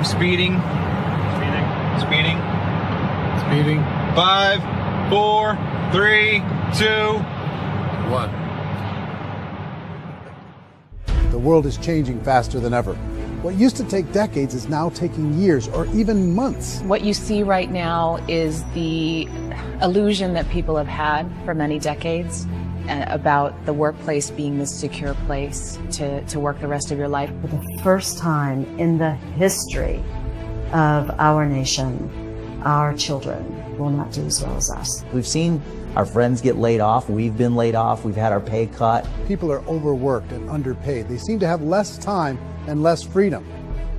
Speeding. Speeding. Speeding. 5, 4, 3, 2, 1. The world is changing faster than ever. What used to take decades is now taking years or even months. What you see right now is the illusion that people have had for many decades about the workplace being this secure place to work the rest of your life. For the first time in the history of our nation, our children will not do as well as us. We've seen our friends get laid off. We've been laid off. We've had our pay cut. People are overworked and underpaid. They seem to have less time and less freedom.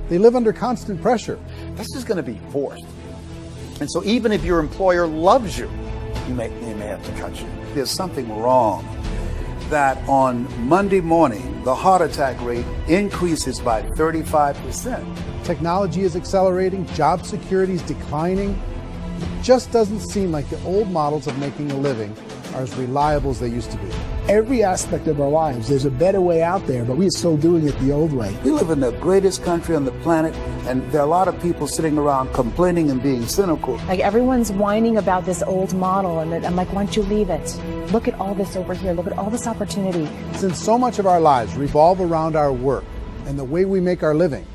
They live under constant pressure. This is going to be forced. And so even if your employer loves you, they may have to cut you. There's something wrong that on Monday morning, the heart attack rate increases by 35%. Technology is accelerating, job security is declining. It just doesn't seem like the old models of making a living are as reliable as they used to be. Every aspect of our lives, there's a better way out there, but we are still doing it the old way. We live in the greatest country on the planet, and there are a lot of people sitting around complaining and being cynical. Like everyone's whining about this old model, and I'm like, why don't you leave it? Look at all this over here. Look at all this opportunity. Since so much of our lives revolve around our work and the way we make our living,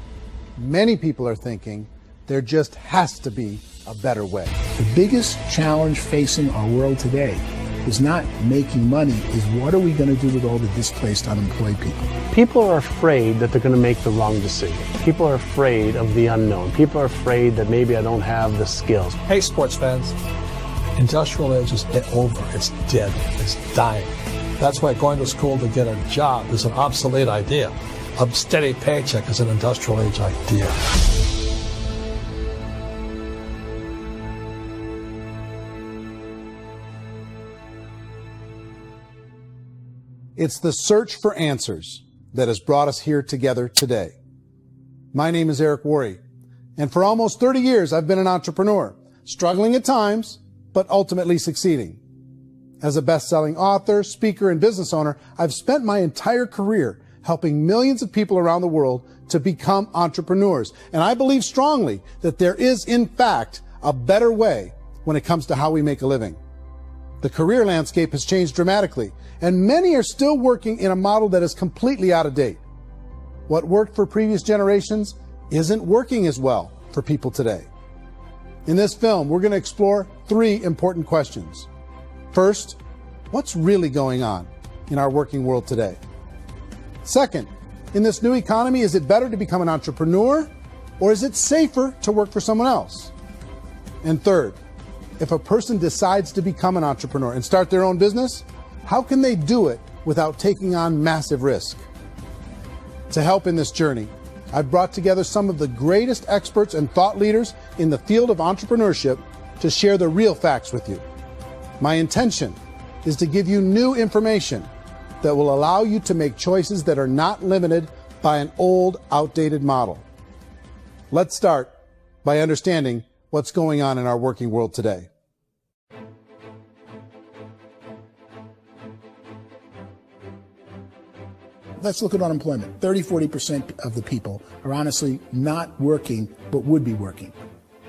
many people are thinking there just has to be a better way. The biggest challenge facing our world today is not making money, is what are we going to do with all the displaced, unemployed people? People are afraid that they're going to make the wrong decision. People are afraid of the unknown. People are afraid that maybe I don't have the skills. Hey, sports fans. Industrial age is over. It's dead. It's dying. That's why going to school to get a job is an obsolete idea. A steady paycheck is an industrial age idea. It's the search for answers that has brought us here together today. My name is Eric Worre, and for almost 30 years I've been an entrepreneur, struggling at times, but ultimately succeeding. As a best-selling author, speaker, and business owner, I've spent my entire career helping millions of people around the world to become entrepreneurs. And I believe strongly that there is, in fact, a better way when it comes to how we make a living. The career landscape has changed dramatically, and many are still working in a model that is completely out of date. What worked for previous generations isn't working as well for people today. In this film, we're going to explore 3 important questions. First, what's really going on in our working world today? Second, in this new economy, is it better to become an entrepreneur, or is it safer to work for someone else? And third, if a person decides to become an entrepreneur and start their own business, how can they do it without taking on massive risk? To help in this journey, I've brought together some of the greatest experts and thought leaders in the field of entrepreneurship to share the real facts with you. My intention is to give you new information that will allow you to make choices that are not limited by an old, outdated model. Let's start by understanding what's going on in our working world today. Let's look at unemployment. 30-40% of the people are honestly not working, but would be working.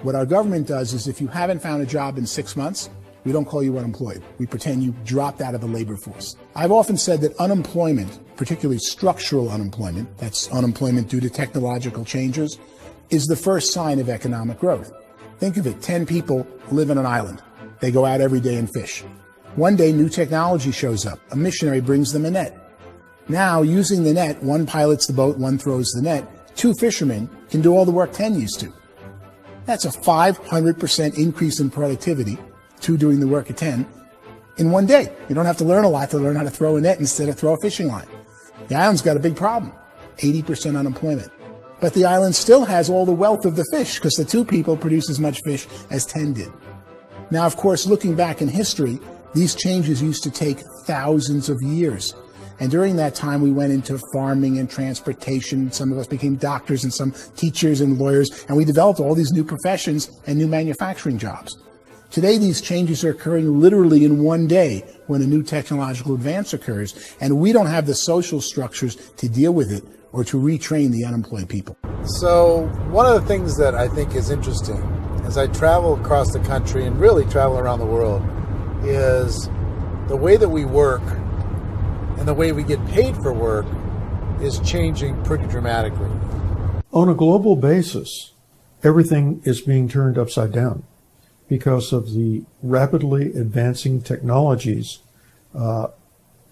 What our government does is if you haven't found a job in 6 months, we don't call you unemployed. We pretend you dropped out of the labor force. I've often said that unemployment, particularly structural unemployment, that's unemployment due to technological changes, is the first sign of economic growth. Think of it, 10 people live on an island. They go out every day and fish. One day, new technology shows up. A missionary brings them a net. Now, using the net, one pilots the boat, one throws the net. 2 fishermen can do all the work 10 used to. That's a 500% increase in productivity, 2 doing the work of 10, in one day. You don't have to learn a lot to learn how to throw a net instead of throw a fishing line. The island's got a big problem, 80% unemployment. But the island still has all the wealth of the fish because the 2 people produce as much fish as 10 did. Now, of course, looking back in history, these changes used to take thousands of years. And during that time, we went into farming and transportation. Some of us became doctors and some teachers and lawyers. And we developed all these new professions and new manufacturing jobs. Today, these changes are occurring literally in one day when a new technological advance occurs, and we don't have the social structures to deal with it or to retrain the unemployed people. So one of the things that I think is interesting as I travel across the country and really travel around the world is the way that we work and the way we get paid for work is changing pretty dramatically. On a global basis, everything is being turned upside down because of the rapidly advancing technologies.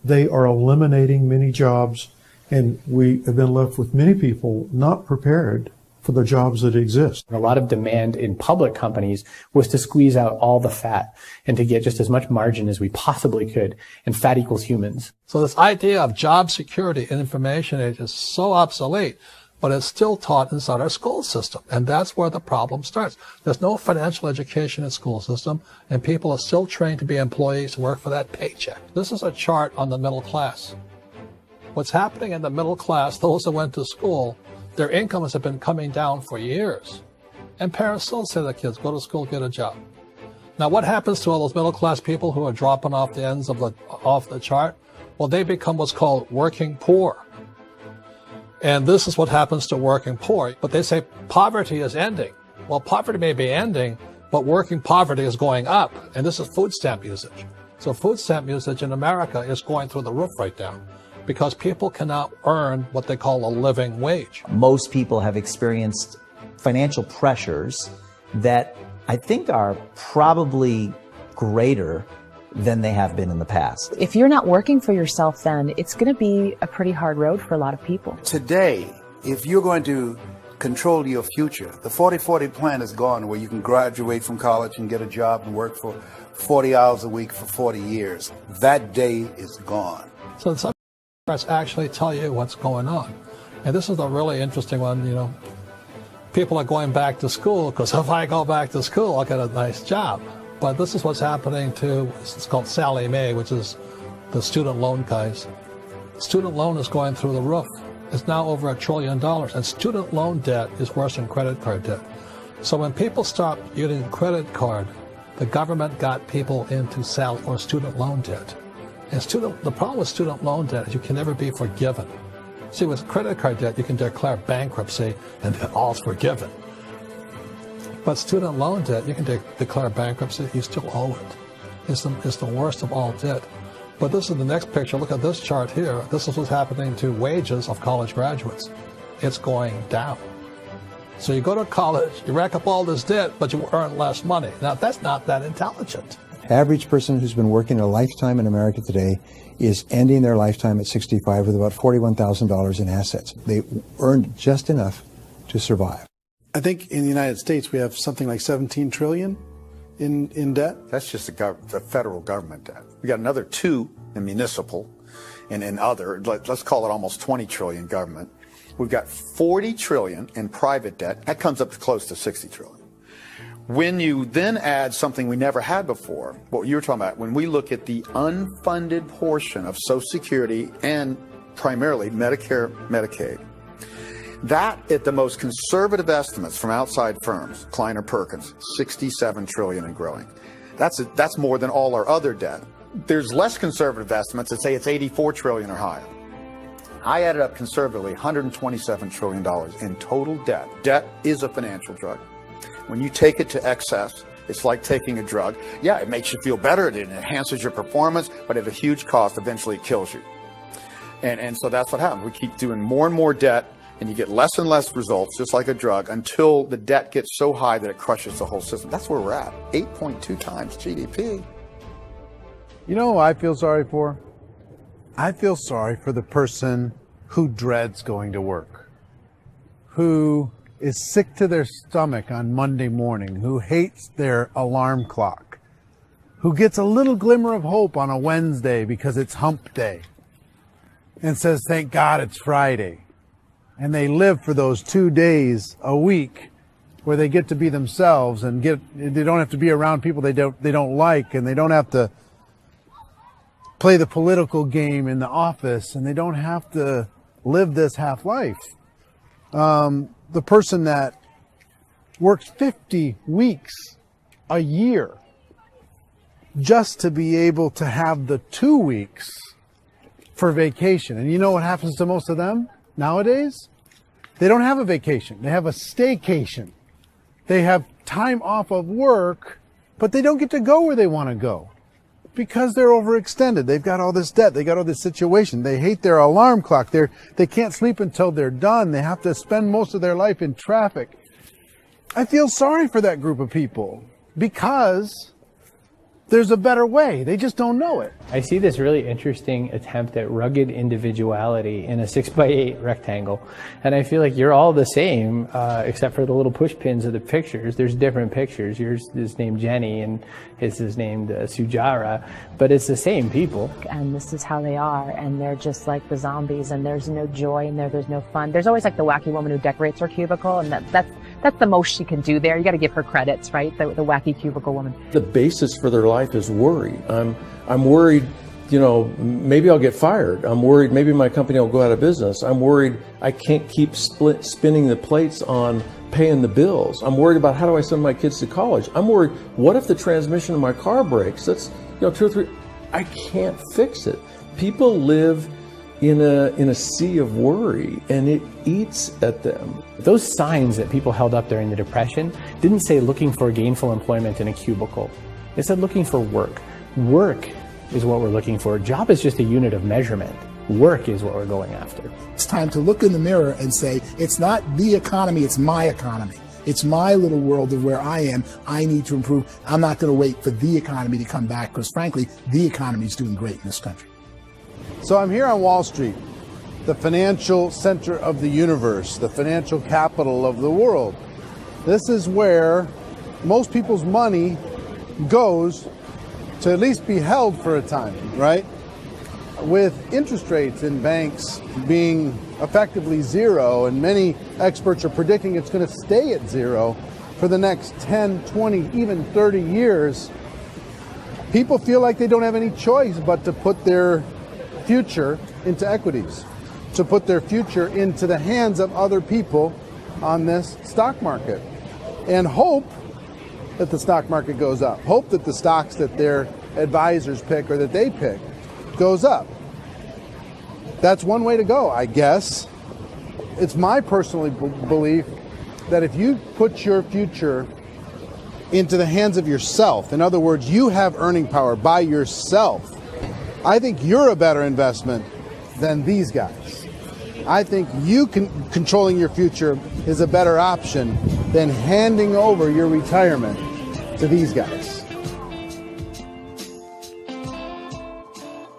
They are eliminating many jobs, and we have been left with many people not prepared for the jobs that exist. A lot of demand in public companies was to squeeze out all the fat and to get just as much margin as we possibly could, and fat equals humans. So this idea of job security in information age is so obsolete, but it's still taught inside our school system, and that's where the problem starts. There's no financial education in the school system, and people are still trained to be employees who work for that paycheck. This is a chart on the middle class. What's happening in the middle class, those that went to school, their incomes have been coming down for years. And parents still say to their kids, go to school, get a job. Now what happens to all those middle class people who are dropping off the ends of off the chart? Well, they become what's called working poor. And this is what happens to working poor. But they say poverty is ending. Well, poverty may be ending, but working poverty is going up. And this is food stamp usage. So food stamp usage in America is going through the roof right now, because people cannot earn what they call a living wage. Most people have experienced financial pressures that I think are probably greater than they have been in the past. If you're not working for yourself, then it's going to be a pretty hard road for a lot of people. Today, if you're going to control your future, the 40-40 plan is gone, where you can graduate from college and get a job and work for 40 hours a week for 40 years. That day is gone. So some charts actually tell you what's going on. And this is a really interesting one. You know, people are going back to school because if I go back to school, I'll get a nice job. But this is what's happening to, it's called Sallie Mae, which is the student loan guys. Student loan is going through the roof. It's now over $1 trillion, and student loan debt is worse than credit card debt. So when people stopped using credit card, the government got people into student loan debt. And the problem with student loan debt is you can never be forgiven. See, with credit card debt, you can declare bankruptcy and then all's forgiven. But student loan debt, you can declare bankruptcy, you still owe it. It's the worst of all debt. But this is the next picture. Look at this chart here. This is what's happening to wages of college graduates. It's going down. So you go to college, you rack up all this debt, but you earn less money. Now, that's not that intelligent. Average person who's been working a lifetime in America today is ending their lifetime at 65 with about $41,000 in assets. They earned just enough to survive. I think in the United States we have something like 17 trillion in debt. That's just the federal government debt. We got another 2 in municipal and in other, let's call it almost 20 trillion government. We've got 40 trillion in private debt. That comes up to close to 60 trillion. When you then add something we never had before, what you were talking about, when we look at the unfunded portion of Social Security and primarily Medicare, Medicaid, that, at the most conservative estimates from outside firms, Kleiner Perkins, 67 trillion and growing. That's more than all our other debt. There's less conservative estimates that say it's 84 trillion or higher. I added up conservatively $127 trillion in total debt. Debt is a financial drug. When you take it to excess, it's like taking a drug. Yeah, it makes you feel better, it enhances your performance, but at a huge cost, eventually it kills you. And so that's what happens. We keep doing more and more debt, and you get less and less results, just like a drug, until the debt gets so high that it crushes the whole system. That's where we're at, 8.2 times GDP. You know who I feel sorry for? I feel sorry for the person who dreads going to work, who is sick to their stomach on Monday morning, who hates their alarm clock, who gets a little glimmer of hope on a Wednesday because it's hump day and says, thank God it's Friday. And they live for those 2 days a week where they get to be themselves and they don't have to be around people they don't like, and they don't have to play the political game in the office, and they don't have to live this half life. The person that works 50 weeks a year just to be able to have the 2 weeks for vacation. And you know what happens to most of them nowadays? They don't have a vacation. They have a staycation. They have time off of work, but they don't get to go where they want to go because they're overextended. They've got all this debt. They got all this situation. They hate their alarm clock. They can't sleep until they're done. They have to spend most of their life in traffic. I feel sorry for that group of people because there's a better way. They just don't know it. I see this really interesting attempt at rugged individuality in a 6x8 rectangle. And I feel like you're all the same, except for the little push pins of the pictures. There's different pictures. Yours is named Jenny and his is named Sujara, but it's the same people. And this is how they are, and they're just like the zombies, and there's no joy in there, there's no fun. There's always like the wacky woman who decorates her cubicle, and that's the most she can do there. You got to give her credits, right? The wacky cubicle woman. The basis for their life is worry. I'm worried, you know, maybe I'll get fired. I'm worried maybe my company will go out of business. I'm worried I can't keep spinning the plates on paying the bills. I'm worried about how do I send my kids to college. I'm worried, what if the transmission of my car breaks? That's, you know, 2 or 3, I can't fix it. People live in a sea of worry, and it eats at them. Those signs that people held up during the Depression didn't say looking for gainful employment in a cubicle. It said looking for work. Work is what we're looking for. Job is just a unit of measurement. Work is what we're going after. It's time to look in the mirror and say, it's not the economy, it's my economy. It's my little world of where I am. I need to improve. I'm not going to wait for the economy to come back because, frankly, the economy is doing great in this country. So I'm here on Wall Street, the financial center of the universe, the financial capital of the world. This is where most people's money goes to at least be held for a time, right? With interest rates in banks being effectively zero, and many experts are predicting it's going to stay at zero for the next 10, 20, even 30 years, people feel like they don't have any choice but to put their future into equities, to put their future into the hands of other people on this stock market, and hope that the stock market goes up, hope that the stocks that their advisors pick or that they pick goes up. That's one way to go, I guess. It's my personal belief that if you put your future into the hands of yourself, in other words, you have earning power by yourself, I think you're a better investment than these guys. I think you controlling your future is a better option than handing over your retirement to these guys.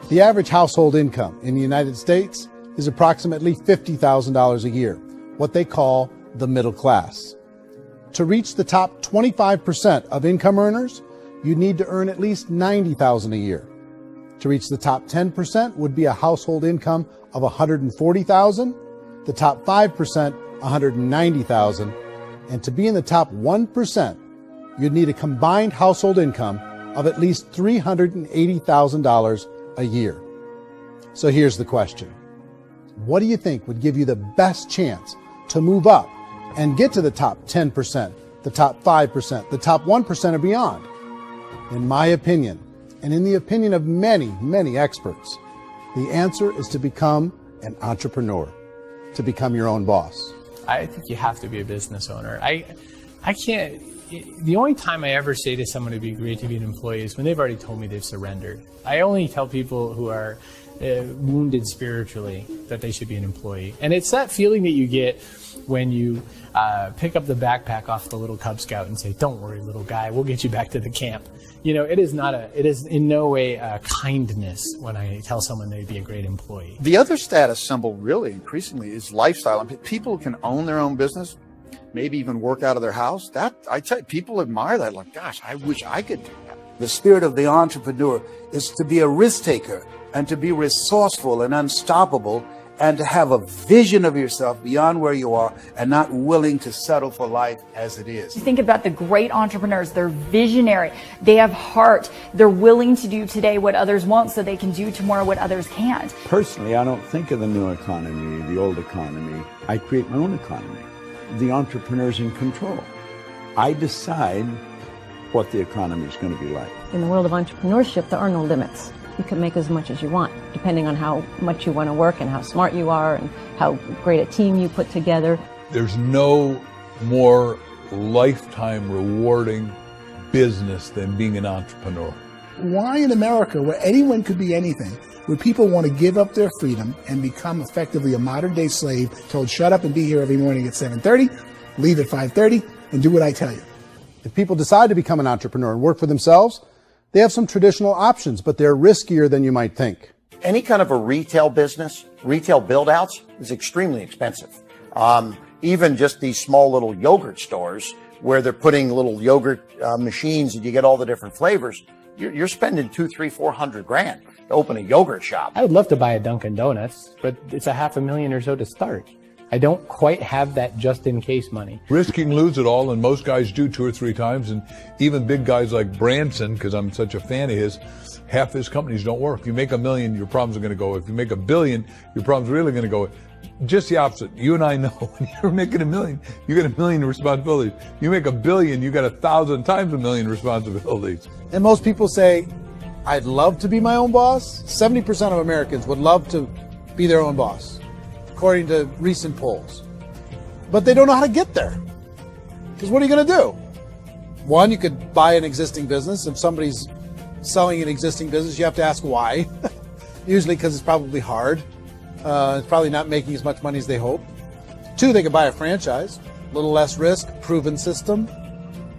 The average household income in the United States is approximately $50,000 a year, what they call the middle class. To reach the top 25% of income earners, you need to earn at least $90,000 a year. To reach the top 10% would be a household income of $140,000, the top 5%, $190,000, and to be in the top 1%, you'd need a combined household income of at least $380,000 a year. So here's the question. What do you think would give you the best chance to move up and get to the top 10%, the top 5%, the top 1% or beyond? In my opinion, and in the opinion of many, many experts, the answer is to become an entrepreneur, to become your own boss. I think you have to be a business owner. I can't, the only time I ever say to someone it'd be great to be an employee is when they've already told me they've surrendered. I only tell people who are wounded spiritually that they should be an employee. And it's that feeling that you get when you pick up the backpack off the little Cub Scout and say, "Don't worry, little guy, we'll get you back to the camp." You know, it is in no way a kindness when I tell someone they'd be a great employee. The other status symbol really increasingly is lifestyle. I mean, people can own their own business, maybe even work out of their house. That, I tell you, people admire that. Like, gosh, I wish I could do that. The spirit of the entrepreneur is to be a risk taker and to be resourceful and unstoppable and to have a vision of yourself beyond where you are and not willing to settle for life as it is. Think about the great entrepreneurs. They're visionary. They have heart. They're willing to do today what others won't so they can do tomorrow what others can't. Personally, I don't think of the new economy, the old economy. I create my own economy. The entrepreneur's in control. I decide what the economy is going to be like. In the world of entrepreneurship, there are no limits. You can make as much as you want, depending on how much you want to work and how smart you are and how great a team you put together. There's no more lifetime rewarding business than being an entrepreneur. Why in America, where anyone could be anything, would people want to give up their freedom and become effectively a modern-day slave, told shut up and be here every morning at 7:30, leave at 5:30, and do what I tell you? If people decide to become an entrepreneur and work for themselves, they have some traditional options, but they're riskier than you might think. Any kind of a retail business, retail build-outs, is extremely expensive. Even just these small little yogurt stores where they're putting little yogurt machines and you get all the different flavors, you're spending $200,000, $300,000, $400,000 to open a yogurt shop. I would love to buy a Dunkin' Donuts, but it's $500,000 or so to start. I don't quite have that just-in-case money. Risking lose it all, and most guys do 2 or 3 times, and even big guys like Branson, because I'm such a fan of his, half his companies don't work. If you make $1 million, your problems are going to go. If you make $1 billion, your problems are really going to go. Just the opposite. You and I know when you're making $1 million, you get $1 million responsibilities. You make $1 billion, you got 1,000 times $1 million responsibilities. And most people say, I'd love to be my own boss. 70% of Americans would love to be their own boss, according to recent polls. But they don't know how to get there. Because what are you going to do? One, you could buy an existing business. If somebody's selling an existing business, you have to ask why. Usually because it's probably hard. It's probably not making as much money as they hope. 2, they could buy a franchise. A little less risk, proven system,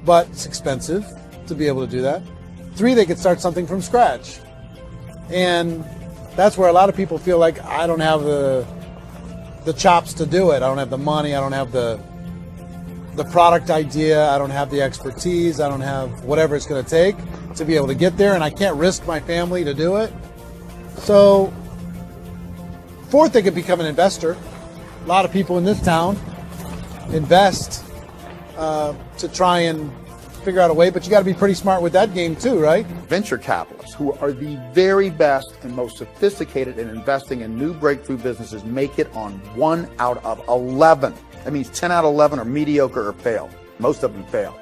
but it's expensive to be able to do that. 3, they could start something from scratch. And that's where a lot of people feel like, I don't have the chops to do it. I don't have the money. I don't have the product idea. I don't have the expertise. I don't have whatever it's going to take to be able to get there, and I can't risk my family to do it. So, 4th, they could become an investor. A lot of people in this town invest to try and figure out a way, but you got to be pretty smart with that game too, right? Venture capitalists, who are the very best and most sophisticated in investing in new breakthrough businesses, make it on 1 out of 11. That means 10 out of 11 are mediocre or fail. Most of them fail.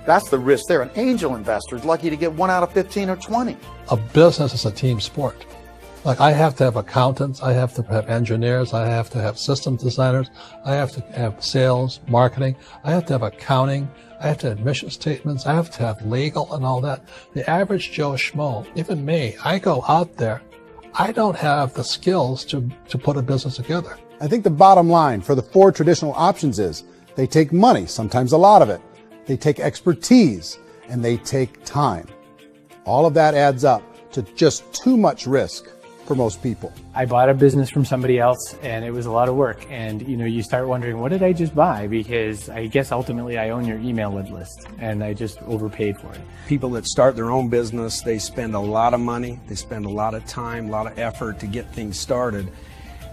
That's the risk there. An angel investor is lucky to get 1 out of 15 or 20. A business is a team sport. Like, I have to have accountants, I have to have engineers, I have to have systems designers, I have to have sales, marketing, I have to have accounting, I have to have mission statements, I have to have legal and all that. The average Joe Schmo, even me, I go out there, I don't have the skills to put a business together. I think the bottom line for the 4 traditional options is they take money, sometimes a lot of it. They take expertise, and they take time. All of that adds up to just too much risk for most people. I bought a business from somebody else, and it was a lot of work. And you start wondering, what did I just buy? Because I guess ultimately I own your email list, and I just overpaid for it. People that start their own business, they spend a lot of money, they spend a lot of time, a lot of effort to get things started.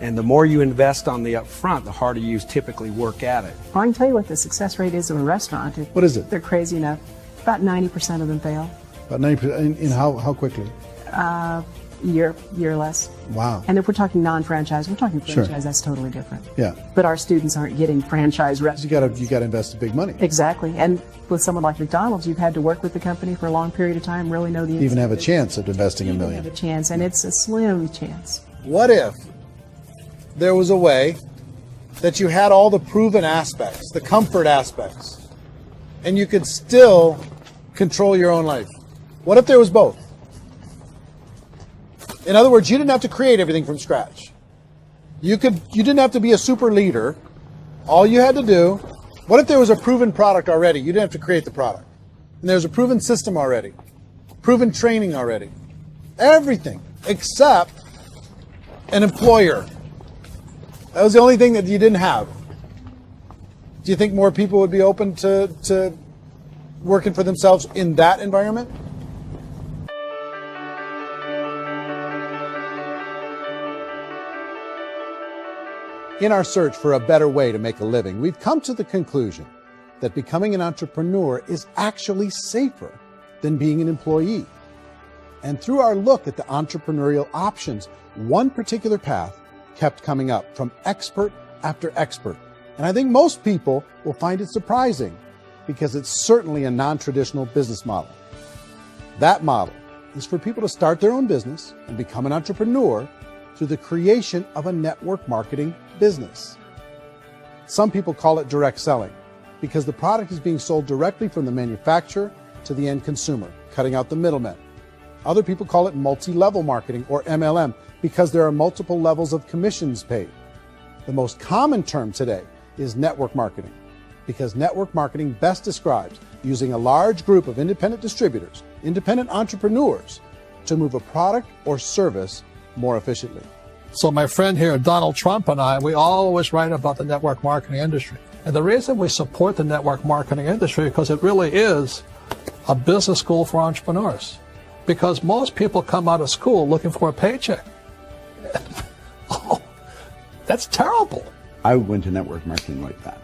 And the more you invest on the upfront, the harder you typically work at it. I can tell you what the success rate is of a restaurant. What is it? They're crazy enough. About 90% of them fail. About 90%. In how quickly? Year less. Wow. And if we're talking non-franchise, we're talking franchise, Sure. That's totally different. Yeah. But our students aren't getting franchise restaurants. You got to invest big money. Exactly. And with someone like McDonald's, you've had to work with the company for a long period of time, really know the Even have a chance at investing $1 million. have a chance, and it's a slim chance. What if there was a way that you had all the proven aspects, the comfort aspects, and you could still control your own life? What if there was both? In other words, you didn't have to create everything from scratch. You didn't have to be a super leader. All you had to do, what if there was a proven product already? You didn't have to create the product. And there's a proven system already, proven training already. Everything except an employer. That was the only thing that you didn't have. Do you think more people would be open to working for themselves in that environment? In our search for a better way to make a living, we've come to the conclusion that becoming an entrepreneur is actually safer than being an employee. And through our look at the entrepreneurial options, one particular path kept coming up from expert after expert. And I think most people will find it surprising because it's certainly a non-traditional business model. That model is for people to start their own business and become an entrepreneur through the creation of a network marketing business. Some people call it direct selling because the product is being sold directly from the manufacturer to the end consumer, cutting out the middlemen. Other people call it multi-level marketing, or MLM, because there are multiple levels of commissions paid. The most common term today is network marketing, because network marketing best describes using a large group of independent distributors, independent entrepreneurs, to move a product or service more efficiently. So my friend here, Donald Trump, and I, we always write about the network marketing industry. And the reason we support the network marketing industry is because it really is a business school for entrepreneurs. Because most people come out of school looking for a paycheck. Oh, that's terrible. I went to network marketing like that.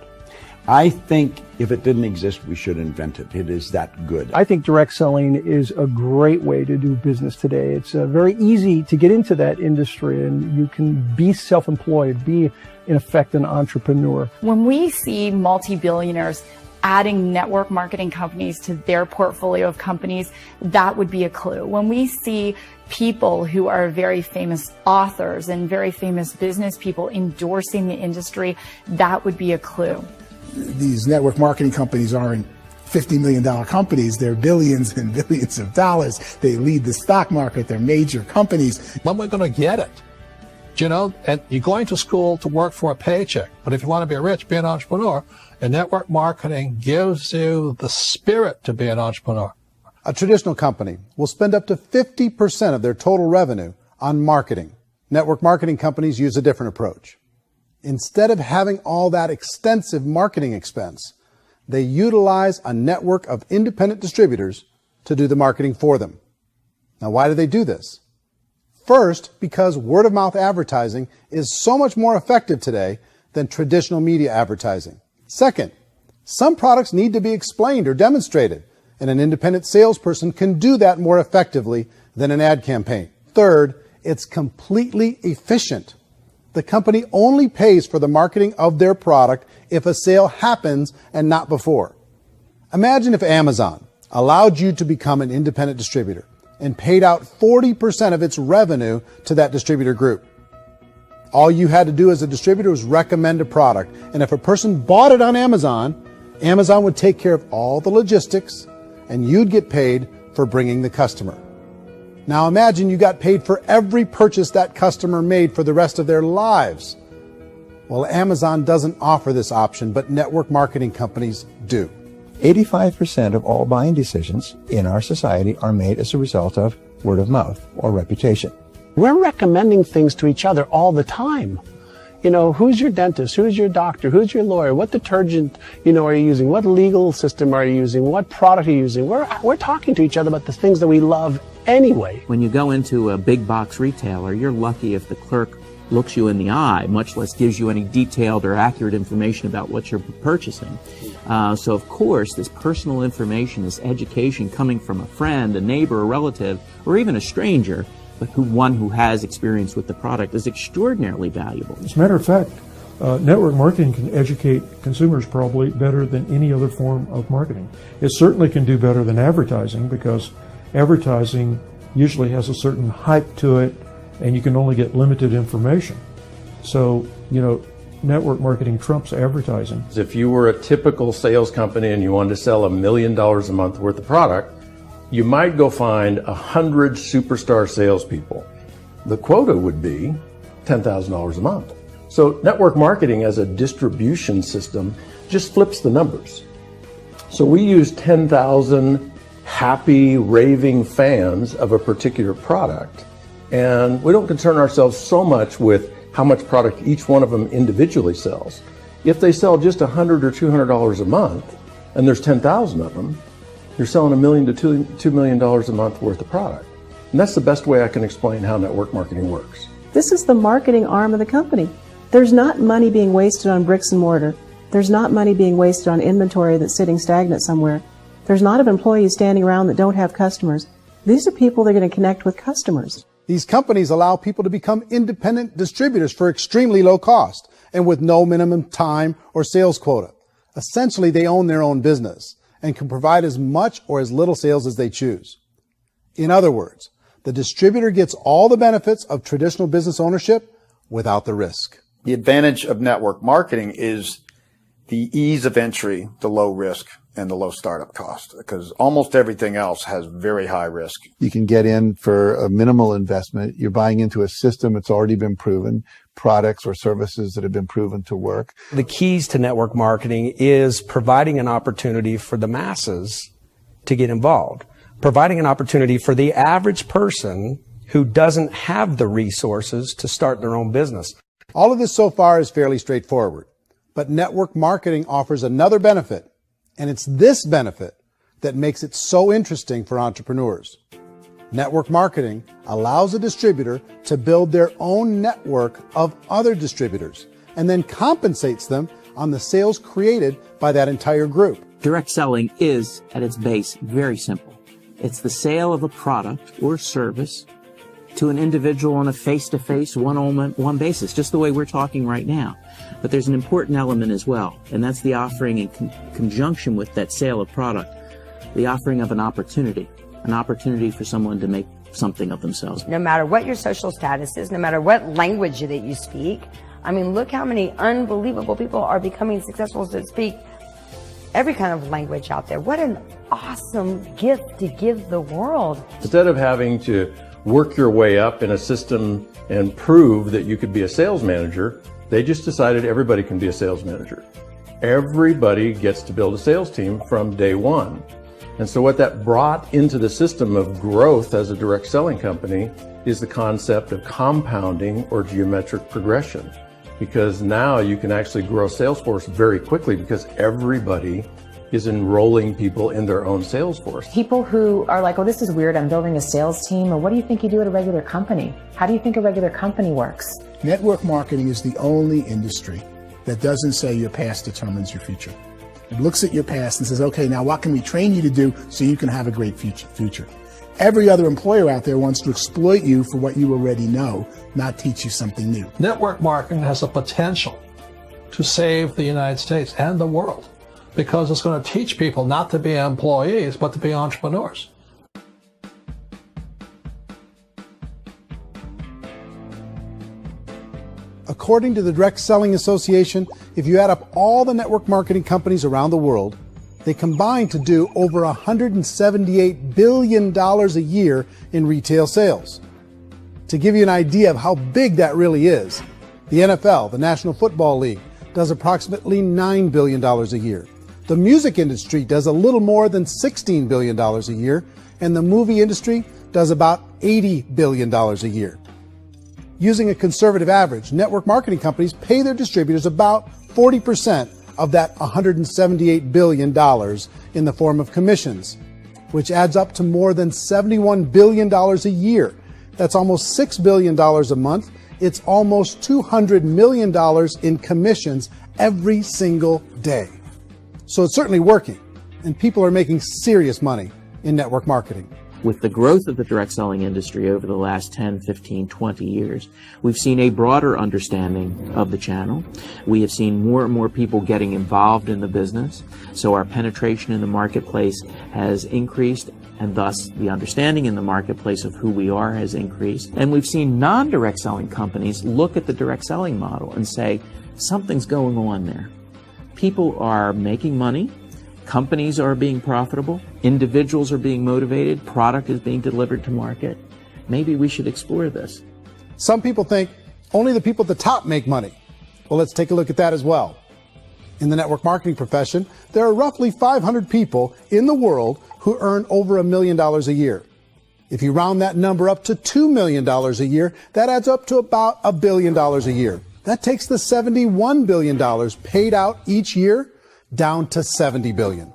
I think if it didn't exist, we should invent it. It is that good. I think direct selling is a great way to do business today. It's very easy to get into that industry, and you can be self-employed, be, in effect, an entrepreneur. When we see multi-billionaires adding network marketing companies to their portfolio of companies, that would be a clue. When we see people who are very famous authors and very famous business people endorsing the industry, that would be a clue. These network marketing companies aren't $50 million companies. They're billions and billions of dollars. They lead the stock market. They're major companies. When we're going to get it? You know, and you're going to school to work for a paycheck. But if you want to be rich, be an entrepreneur. And network marketing gives you the spirit to be an entrepreneur. A traditional company will spend up to 50% of their total revenue on marketing. Network marketing companies use a different approach. Instead of having all that extensive marketing expense, they utilize a network of independent distributors to do the marketing for them. Now, why do they do this? First, because word-of-mouth advertising is so much more effective today than traditional media advertising. Second, some products need to be explained or demonstrated, and an independent salesperson can do that more effectively than an ad campaign. Third, it's completely efficient. The company only pays for the marketing of their product if a sale happens and not before. Imagine if Amazon allowed you to become an independent distributor and paid out 40% of its revenue to that distributor group. All you had to do as a distributor was recommend a product, and if a person bought it on Amazon, Amazon would take care of all the logistics, and you'd get paid for bringing the customer. Now imagine you got paid for every purchase that customer made for the rest of their lives. Well, Amazon doesn't offer this option, but network marketing companies do. 85% of all buying decisions in our society are made as a result of word of mouth or reputation. We're recommending things to each other all the time. You know, who's your dentist? Who's your doctor? Who's your lawyer? What detergent, are you using? What legal system are you using? What product are you using? We're talking to each other about the things that we love anyway. When you go into a big box retailer, you're lucky if the clerk looks you in the eye, much less gives you any detailed or accurate information about what you're purchasing. So of course, this personal information, this education coming from a friend, a neighbor, a relative, or even a stranger, but one who has experience with the product is extraordinarily valuable. As a matter of fact, network marketing can educate consumers probably better than any other form of marketing. It certainly can do better than advertising, because advertising usually has a certain hype to it, and you can only get limited information. So, network marketing trumps advertising. If you were a typical sales company and you wanted to sell $1 million a month worth of product, you might go find 100 superstar salespeople. The quota would be $10,000 a month. So network marketing as a distribution system just flips the numbers. So we use 10,000 happy, raving fans of a particular product, and we don't concern ourselves so much with how much product each one of them individually sells. If they sell just $100 or $200 a month, and there's 10,000 of them, you're selling $1 million to $2 million a month worth of product. And that's the best way I can explain how network marketing works. This is the marketing arm of the company. There's not money being wasted on bricks and mortar. There's not money being wasted on inventory that's sitting stagnant somewhere. There's not of employees standing around that don't have customers. These are people that are going to connect with customers. These companies allow people to become independent distributors for extremely low cost and with no minimum time or sales quota. Essentially, they own their own business and can provide as much or as little sales as they choose. In other words, the distributor gets all the benefits of traditional business ownership without the risk. The advantage of network marketing is the ease of entry, the low risk, and the low startup cost, because almost everything else has very high risk. You can get in for a minimal investment. You're buying into a system that's already been proven, products or services that have been proven to work. The keys to network marketing is providing an opportunity for the masses to get involved, providing an opportunity for the average person who doesn't have the resources to start their own business. All of this so far is fairly straightforward, but network marketing offers another benefit, and it's this benefit that makes it so interesting for entrepreneurs. Network marketing allows a distributor to build their own network of other distributors and then compensates them on the sales created by that entire group. Direct selling is, at its base, very simple. It's the sale of a product or service to an individual on a face-to-face, one-on-one basis, just the way we're talking right now. But there's an important element as well, and that's the offering in conjunction with that sale of product, the offering of an opportunity for someone to make something of themselves. No matter what your social status is, no matter what language that you speak, I mean, look how many unbelievable people are becoming successful that speak every kind of language out there. What an awesome gift to give the world. Instead of having to work your way up in a system and prove that you could be a sales manager, they just decided everybody can be a sales manager. Everybody gets to build a sales team from day one. And so what that brought into the system of growth as a direct selling company is the concept of compounding or geometric progression. Because now you can actually grow sales force very quickly because everybody is enrolling people in their own sales force. People who are like, oh, this is weird, I'm building a sales team, or what do you think you do at a regular company? How do you think a regular company works? Network marketing is the only industry that doesn't say your past determines your future. It looks at your past and says, okay, now what can we train you to do so you can have a great future? Every other employer out there wants to exploit you for what you already know, not teach you something new. Network marketing has the potential to save the United States and the world because it's going to teach people not to be employees, but to be entrepreneurs. According to the Direct Selling Association, if you add up all the network marketing companies around the world, they combine to do over $178 billion a year in retail sales. To give you an idea of how big that really is, the NFL, the National Football League, does approximately $9 billion a year. The music industry does a little more than $16 billion a year, and the movie industry does about $80 billion a year. Using a conservative average, network marketing companies pay their distributors about 40% of that $178 billion in the form of commissions, which adds up to more than $71 billion a year. That's almost $6 billion a month. It's almost $200 million in commissions every single day. So it's certainly working, and people are making serious money in network marketing. With the growth of the direct selling industry over the last 10, 15, 20 years, we've seen a broader understanding of the channel. We have seen more and more people getting involved in the business, so our penetration in the marketplace has increased, and thus the understanding in the marketplace of who we are has increased. And we've seen non-direct selling companies look at the direct selling model and say, something's going on there. People are making money. Companies are being profitable, individuals are being motivated, product is being delivered to market. Maybe we should explore this. Some people think only the people at the top make money. Well, let's take a look at that as well. In the network marketing profession, there are roughly 500 people in the world who earn over $1 million a year. If you round that number up to $2 million a year, that adds up to about $1 billion a year. That takes the $71 billion paid out each year down to $70 billion.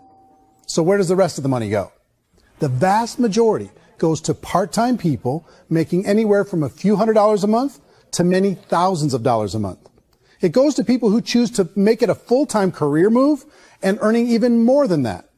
So where does the rest of the money go? The vast majority goes to part-time people making anywhere from a few $100s a month to many thousands of dollars a month. It goes to people who choose to make it a full-time career move and earning even more than that.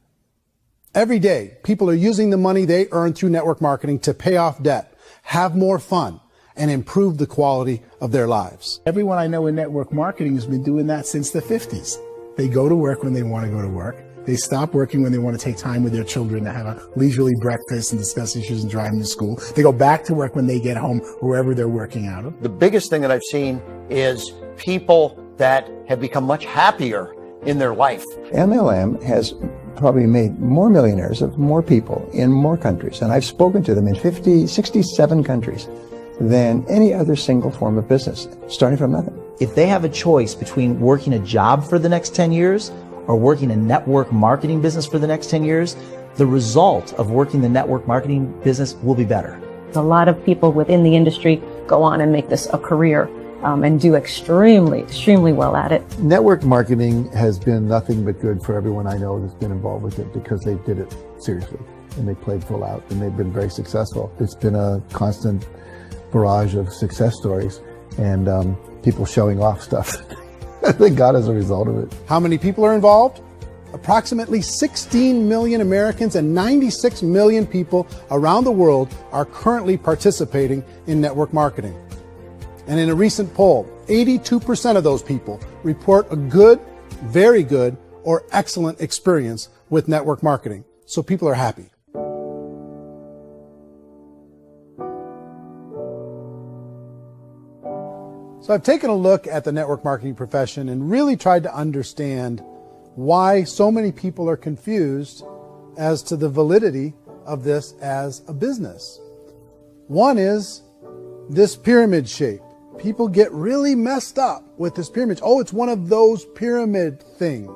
Every day, people are using the money they earn through network marketing to pay off debt, have more fun, and improve the quality of their lives. Everyone I know in network marketing has been doing that since the 50s. They go to work when they want to go to work. They stop working when they want to take time with their children to have a leisurely breakfast and discuss issues and drive them to school. They go back to work when they get home, wherever they're working out of. The biggest thing that I've seen is people that have become much happier in their life. MLM has probably made more millionaires of more people in more countries, and I've spoken to them in 67 countries, than any other single form of business, starting from nothing. If they have a choice between working a job for the next 10 years or working a network marketing business for the next 10 years, the result of working the network marketing business will be better. A lot of people within the industry go on and make this a career and do extremely well at it. Network marketing has been nothing but good for everyone I know that's been involved with it because they did it seriously and they played full out and they've been very successful. It's been a constant barrage of success stories and people showing off stuff they got as a result of it. How many people are involved? Approximately 16 million Americans and 96 million people around the world are currently participating in network marketing. And in a recent poll, 82% of those people report a good, very good, or excellent experience with network marketing. So people are happy. So I've taken a look at the network marketing profession and really tried to understand why so many people are confused as to the validity of this as a business. One is this pyramid shape. People get really messed up with this pyramid. Oh, it's one of those pyramid things.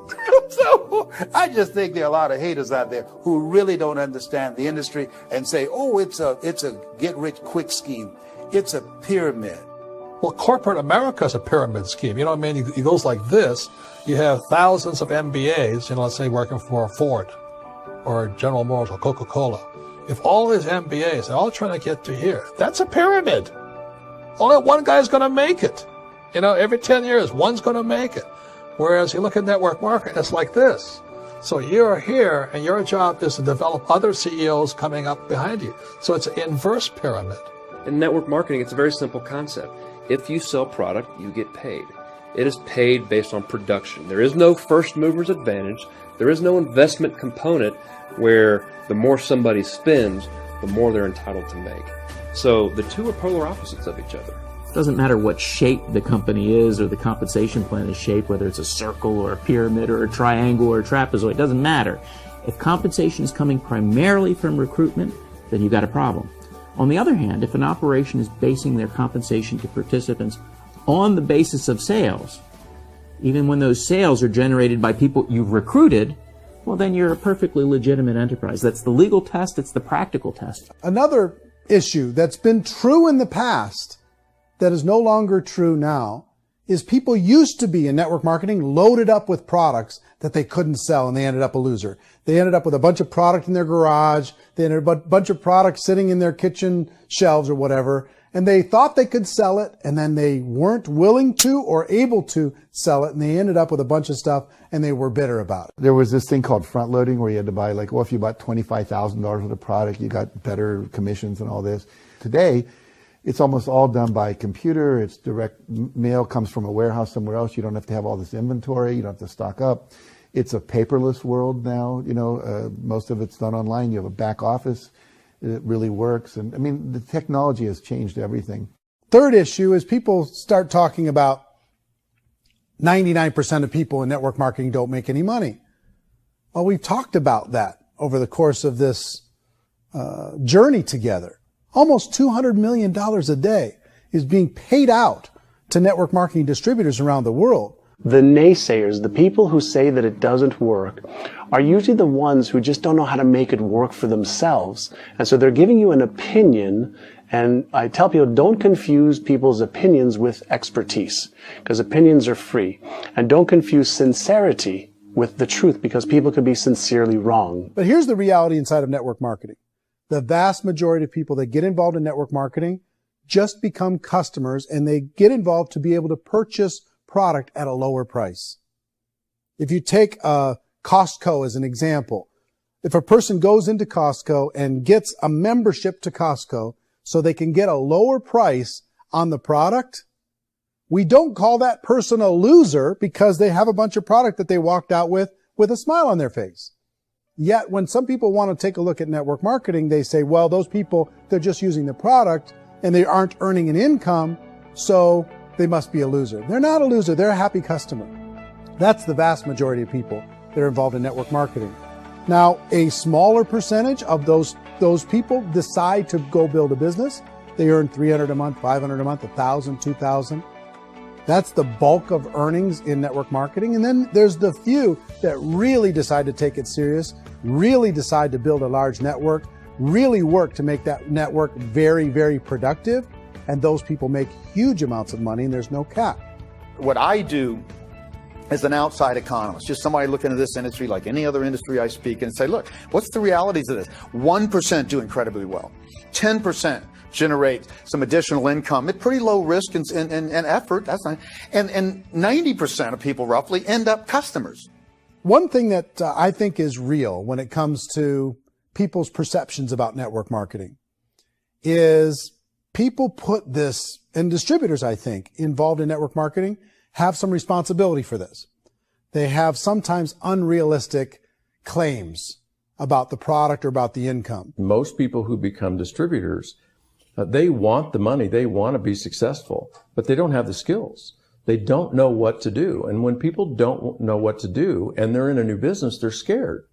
So I just think there are a lot of haters out there who really don't understand the industry and say, oh, it's a get-rich-quick scheme. It's a pyramid. Well, corporate America is a pyramid scheme. You know what I mean? It goes like this. You have thousands of MBAs, let's say working for Ford or General Motors or Coca-Cola. If all these MBAs are all trying to get to here, that's a pyramid. Only one guy's going to make it. Every 10 years, one's going to make it. Whereas you look at network marketing, it's like this. So you're here, and your job is to develop other CEOs coming up behind you. So it's an inverse pyramid. In network marketing, it's a very simple concept. If you sell product, you get paid. It is paid based on production. There is no first mover's advantage. There is no investment component where the more somebody spends, the more they're entitled to make. So the two are polar opposites of each other. It doesn't matter what shape the company is or the compensation plan is shaped, whether it's a circle or a pyramid or a triangle or a trapezoid, it doesn't matter. If compensation is coming primarily from recruitment, then you've got a problem. On the other hand, if an operation is basing their compensation to participants on the basis of sales, even when those sales are generated by people you've recruited, well, then you're a perfectly legitimate enterprise. That's the legal test. It's the practical test. Another issue that's been true in the past that is no longer true now is people used to be in network marketing loaded up with products that they couldn't sell and they ended up a loser. They ended up with a bunch of product in their garage. They ended up with a bunch of products sitting in their kitchen shelves or whatever. And they thought they could sell it and then they weren't willing to or able to sell it. And they ended up with a bunch of stuff and they were bitter about it. There was this thing called front loading where you had to buy if you bought $25,000 worth of product, you got better commissions and all this. Today, it's almost all done by computer. It's direct mail comes from a warehouse somewhere else. You don't have to have all this inventory. You don't have to stock up. It's a paperless world now. Most of it's done online. You have a back office. It really works. And the technology has changed everything. Third issue is people start talking about 99% of people in network marketing don't make any money. Well, we've talked about that over the course of this journey together. Almost $200 million a day is being paid out to network marketing distributors around the world. The naysayers, the people who say that it doesn't work, are usually the ones who just don't know how to make it work for themselves. And so they're giving you an opinion, and I tell people, don't confuse people's opinions with expertise, because opinions are free. And don't confuse sincerity with the truth, because people could be sincerely wrong. But here's the reality inside of network marketing. The vast majority of people that get involved in network marketing just become customers, and they get involved to be able to purchase product at a lower price. If you take Costco as an example, if a person goes into Costco and gets a membership to Costco so they can get a lower price on the product, we don't call that person a loser because they have a bunch of product that they walked out with with a smile on their face. Yet when some people want to take a look at network marketing, they say, well, those people, they're just using the product and they aren't earning an income, so they must be a loser. They're not a loser, they're a happy customer. That's the vast majority of people that are involved in network marketing. Now, a smaller percentage of those people decide to go build a business. They earn $300 a month, $500 a month, $1,000, $2,000. That's the bulk of earnings in network marketing. And then there's the few that really decide to take it serious, really decide to build a large network, really work to make that network very, very productive. And those people make huge amounts of money and there's no cap. What I do as an outside economist, just somebody looking at this industry like any other industry I speak and say, look, what's the realities of this? 1% do incredibly well. 10% generate some additional income at pretty low risk and effort. That's not, and 90% of people roughly end up customers. One thing that I think is real when it comes to people's perceptions about network marketing is people put this, and distributors, I think, involved in network marketing have some responsibility for this. They have sometimes unrealistic claims about the product or about the income. Most people who become distributors, they want the money, they want to be successful, but they don't have the skills. They don't know what to do. And when people don't know what to do and they're in a new business, they're scared.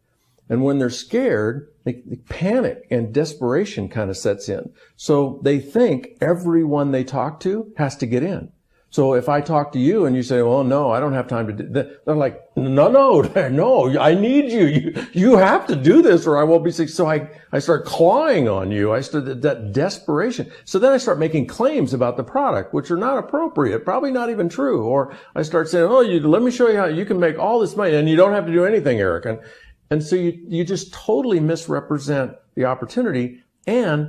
And when they're scared, they panic and desperation kind of sets in. So they think everyone they talk to has to get in. So if I talk to you and you say, well, no, I don't have time to do that, they're like, no, I need you. You have to do this or I won't be successful. So I start clawing on you. I start that desperation. So then I start making claims about the product, which are not appropriate, probably not even true. Or I start saying, let me show you how you can make all this money and you don't have to do anything, Eric. And so you just totally misrepresent the opportunity, and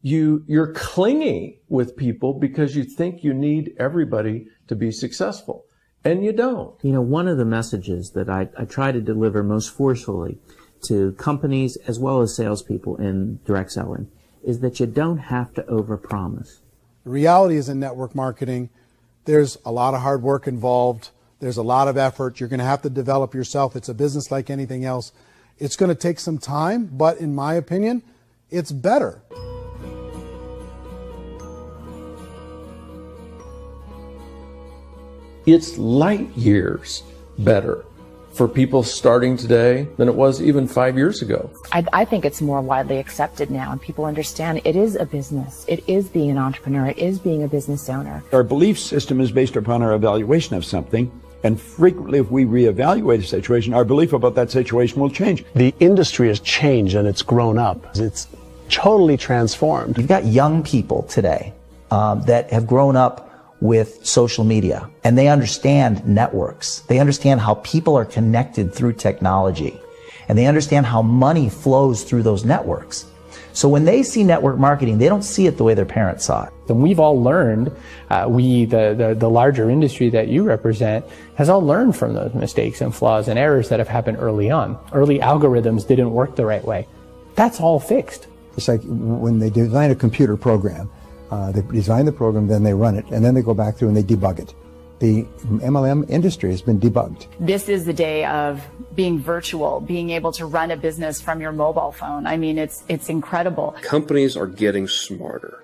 you're clingy with people because you think you need everybody to be successful, and you don't. You know, one of the messages that I try to deliver most forcefully to companies as well as salespeople in direct selling is that you don't have to overpromise. The reality is in network marketing, there's a lot of hard work involved. There's a lot of effort. You're going to have to develop yourself. It's a business like anything else. It's going to take some time, but in my opinion, it's better. It's light years better for people starting today than it was even 5 years ago. I think it's more widely accepted now, and people understand it is a business. It is being an entrepreneur. It is being a business owner. Our belief system is based upon our evaluation of something. And frequently, if we reevaluate a situation, our belief about that situation will change. The industry has changed and it's grown up. It's totally transformed. You've got young people today that have grown up with social media, and they understand networks. They understand how people are connected through technology, and they understand how money flows through those networks. So when they see network marketing, they don't see it the way their parents saw it. And we've all learned, the larger industry that you represent, has all learned from those mistakes and flaws and errors that have happened early on. Early algorithms didn't work the right way. That's all fixed. It's like when they design a computer program, they design the program, then they run it, and then they go back through and they debug it. The MLM industry has been debugged. This is the day of being virtual, being able to run a business from your mobile phone. I mean, it's incredible. Companies are getting smarter.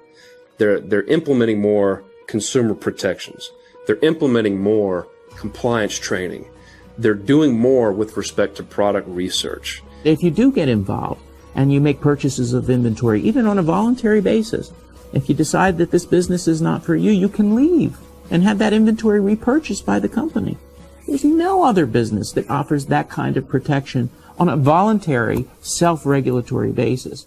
They're implementing more consumer protections. They're implementing more compliance training. They're doing more with respect to product research. If you do get involved and you make purchases of inventory, even on a voluntary basis, if you decide that this business is not for you, you can leave and have that inventory repurchased by the company. There's no other business that offers that kind of protection on a voluntary, self-regulatory basis.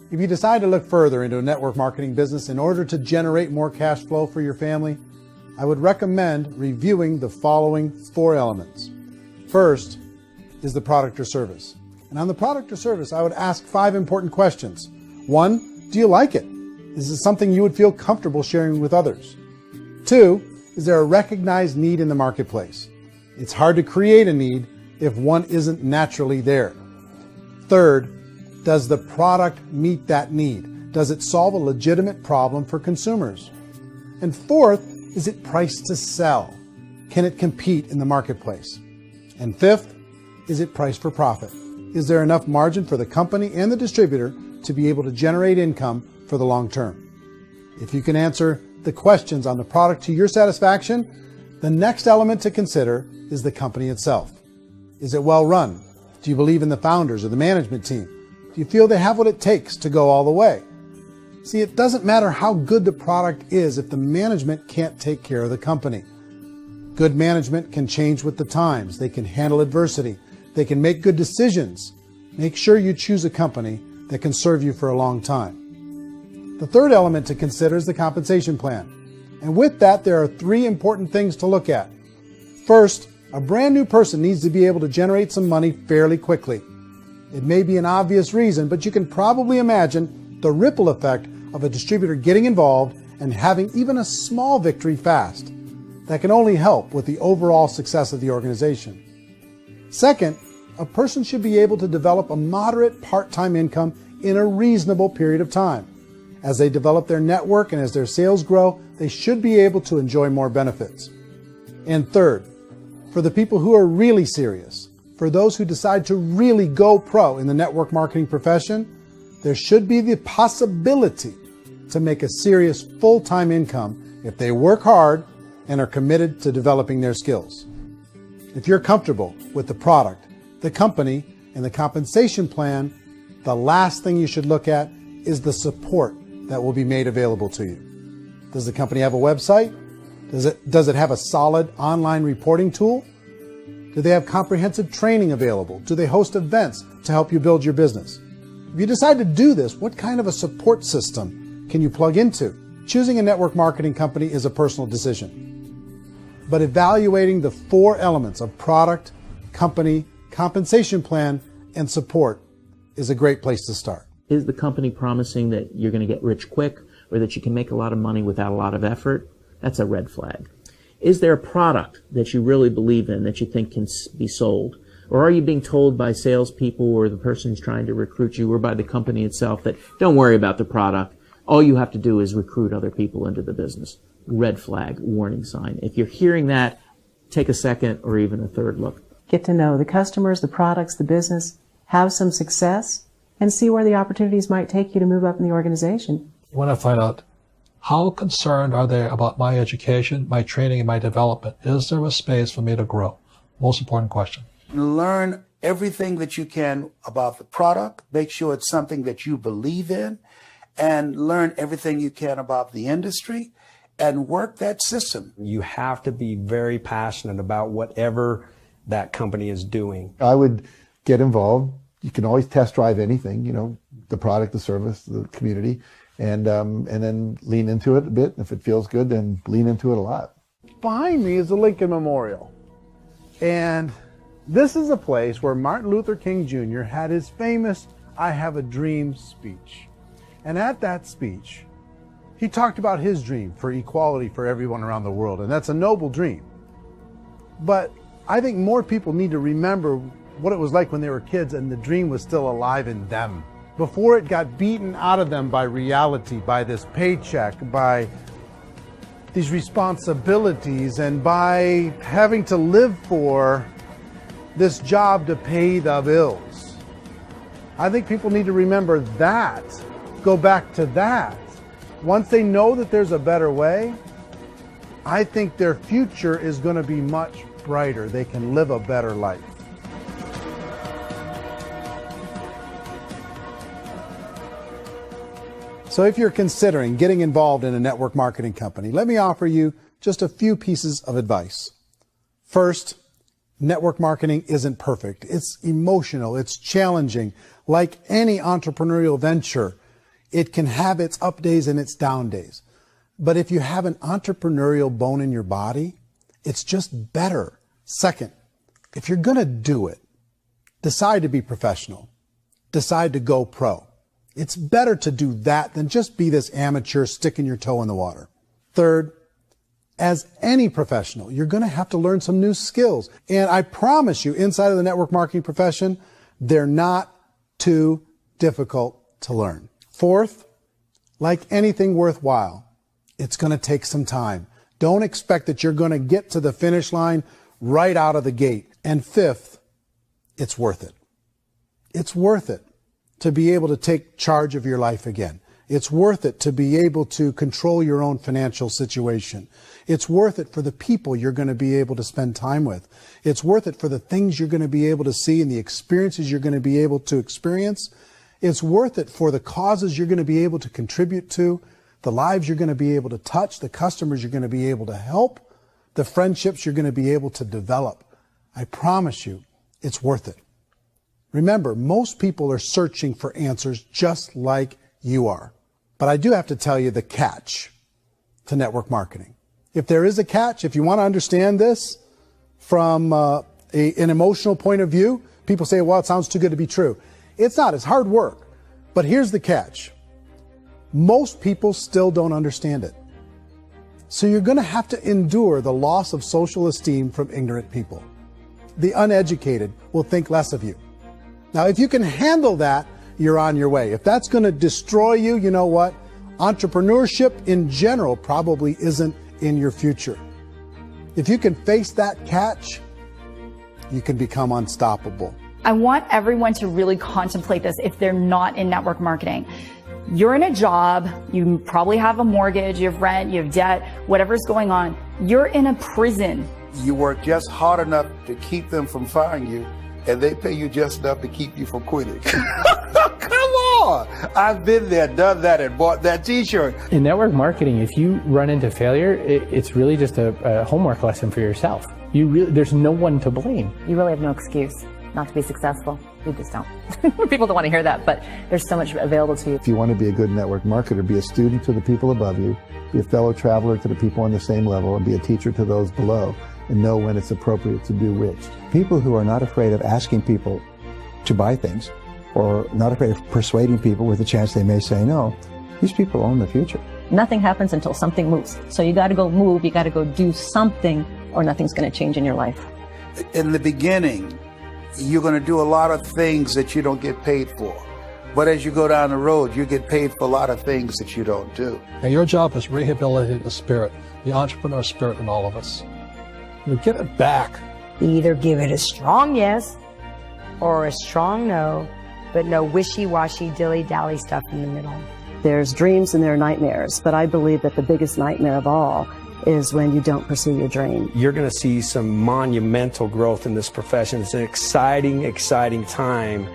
If you decide to look further into a network marketing business in order to generate more cash flow for your family, I would recommend reviewing the following 4 elements. First is the product or service. And on the product or service, I would ask 5 important questions. 1, do you like it? Is this something you would feel comfortable sharing with others? 2, is there a recognized need in the marketplace? It's hard to create a need if one isn't naturally there. 3rd, does the product meet that need? Does it solve a legitimate problem for consumers? And 4th, is it priced to sell? Can it compete in the marketplace? And fifth, is it priced for profit? Is there enough margin for the company and the distributor to be able to generate income for the long term? If you can answer the questions on the product to your satisfaction, the next element to consider is the company itself. Is it well run? Do you believe in the founders or the management team? Do you feel they have what it takes to go all the way? See, it doesn't matter how good the product is if the management can't take care of the company. Good management can change with the times. They can handle adversity. They can make good decisions. Make sure you choose a company that can serve you for a long time. The third element to consider is the compensation plan. And with that, there are three important things to look at. First, a brand new person needs to be able to generate some money fairly quickly. It may be an obvious reason, but you can probably imagine the ripple effect of a distributor getting involved and having even a small victory fast. That can only help with the overall success of the organization. Second, a person should be able to develop a moderate part-time income in a reasonable period of time. As they develop their network and as their sales grow, they should be able to enjoy more benefits. And third, for the people who are really serious, for those who decide to really go pro in the network marketing profession, there should be the possibility to make a serious full-time income if they work hard and are committed to developing their skills. If you're comfortable with the product, the company, and the compensation plan, the last thing you should look at is the support that will be made available to you. Does the company have a website? Does it have a solid online reporting tool? Do they have comprehensive training available? Do they host events to help you build your business? If you decide to do this, what kind of a support system can you plug into? Choosing a network marketing company is a personal decision. But evaluating the four elements of product, company, compensation plan, and support is a great place to start. Is the company promising that you're going to get rich quick or that you can make a lot of money without a lot of effort? That's a red flag. Is there a product that you really believe in that you think can be sold? Or are you being told by salespeople or the person who's trying to recruit you or by the company itself that don't worry about the product, all you have to do is recruit other people into the business? Red flag, warning sign. If you're hearing that, take a second or even a third look. Get to know the customers, the products, the business, have some success, and see where the opportunities might take you to move up in the organization. You want to find out how concerned are they about my education, my training, and my development? Is there a space for me to grow? Most important question. Learn everything that you can about the product. Make sure it's something that you believe in, and learn everything you can about the industry and work that system. You have to be very passionate about whatever that company is doing. I would get involved. You can always test drive anything, the product, the service, the community, and then lean into it a bit. If it feels good, then lean into it a lot. Behind me is the Lincoln Memorial. And this is a place where Martin Luther King Jr. had his famous "I Have a Dream" speech. And at that speech, he talked about his dream for equality for everyone around the world. And that's a noble dream. But I think more people need to remember what it was like when they were kids and the dream was still alive in them. Before it got beaten out of them by reality, by this paycheck, by these responsibilities, and by having to live for this job to pay the bills. I think people need to remember that, go back to that. Once they know that there's a better way, I think their future is going to be much brighter. They can live a better life. So if you're considering getting involved in a network marketing company, let me offer you just a few pieces of advice. First, network marketing isn't perfect. It's emotional. It's challenging. Like any entrepreneurial venture, it can have its up days and its down days. But if you have an entrepreneurial bone in your body, it's just better. Second, if you're going to do it, decide to be professional. Decide to go pro. It's better to do that than just be this amateur sticking your toe in the water. Third, as any professional, you're going to have to learn some new skills. And I promise you, inside of the network marketing profession, they're not too difficult to learn. Fourth, like anything worthwhile, it's going to take some time. Don't expect that you're going to get to the finish line right out of the gate. And fifth, it's worth it. It's worth it to be able to take charge of your life again. It's worth it to be able to control your own financial situation. It's worth it for the people you're going to be able to spend time with. It's worth it for the things you're going to be able to see and the experiences you're going to be able to experience. It's worth it for the causes you're going to be able to contribute to, the lives you're going to be able to touch, the customers you're going to be able to help, the friendships you're going to be able to develop. I promise you, it's worth it. Remember, most people are searching for answers just like you are. But I do have to tell you the catch to network marketing. If there is a catch, if you want to understand this from an emotional point of view, people say, well, it sounds too good to be true. It's not. It's hard work. But here's the catch. Most people still don't understand it. So you're going to have to endure the loss of social esteem from ignorant people. The uneducated will think less of you. Now, if you can handle that, you're on your way. If that's going to destroy you, you know what? Entrepreneurship in general probably isn't in your future. If you can face that catch, you can become unstoppable. I want everyone to really contemplate this if they're not in network marketing. You're in a job, you probably have a mortgage, you have rent, you have debt, whatever's going on. You're in a prison. You work just hard enough to keep them from firing you, and they pay you just enough to keep you from quitting. Come on! I've been there, done that, and bought that t-shirt. In network marketing, if you run into failure, it's really just a homework lesson for yourself. There's no one to blame. You really have no excuse not to be successful. You just don't. People don't want to hear that, but there's so much available to you. If you want to be a good network marketer, be a student to the people above you, be a fellow traveler to the people on the same level, and be a teacher to those below, and know when it's appropriate to do which. People who are not afraid of asking people to buy things, or not afraid of persuading people with a chance they may say no, these people own the future. Nothing happens until something moves. So you got to go move, you got to go do something, or nothing's going to change in your life. In the beginning, you're going to do a lot of things that you don't get paid for. But as you go down the road, you get paid for a lot of things that you don't do. And your job is rehabilitate the spirit, the entrepreneur spirit in all of us. You get it back. Either give it a strong yes or a strong no, but no wishy-washy, dilly-dally stuff in the middle. There's dreams and there are nightmares, but I believe that the biggest nightmare of all is when you don't pursue your dream. You're going to see some monumental growth in this profession. It's an exciting, exciting time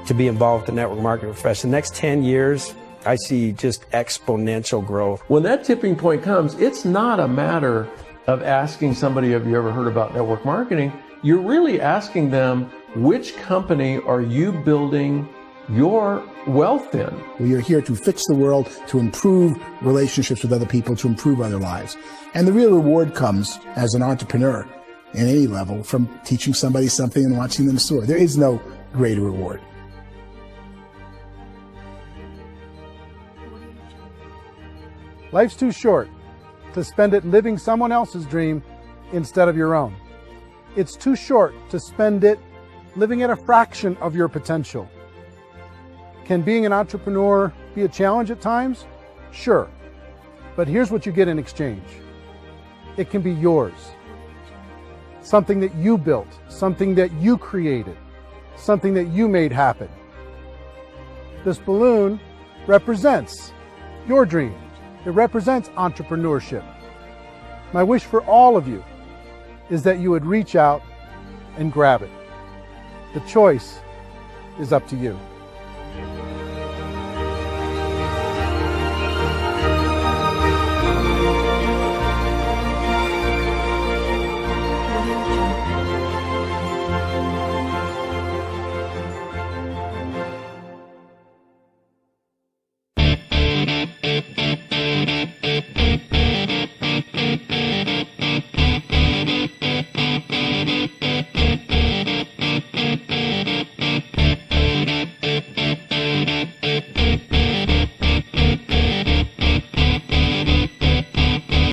to be involved in the network marketing profession. The next 10 years, I see just exponential growth. When that tipping point comes, it's not a matter of asking somebody, have you ever heard about network marketing? You're really asking them, which company are you building your wealth in? We are here to fix the world, to improve relationships with other people, to improve other lives. And the real reward comes as an entrepreneur in any level from teaching somebody something and watching them soar. There is no greater reward. Life's too short to spend it living someone else's dream instead of your own. It's too short to spend it living at a fraction of your potential. Can being an entrepreneur be a challenge at times? Sure. But here's what you get in exchange. It can be yours. Something that you built, something that you created, something that you made happen. This balloon represents your dream. It represents entrepreneurship. My wish for all of you is that you would reach out and grab it. The choice is up to you.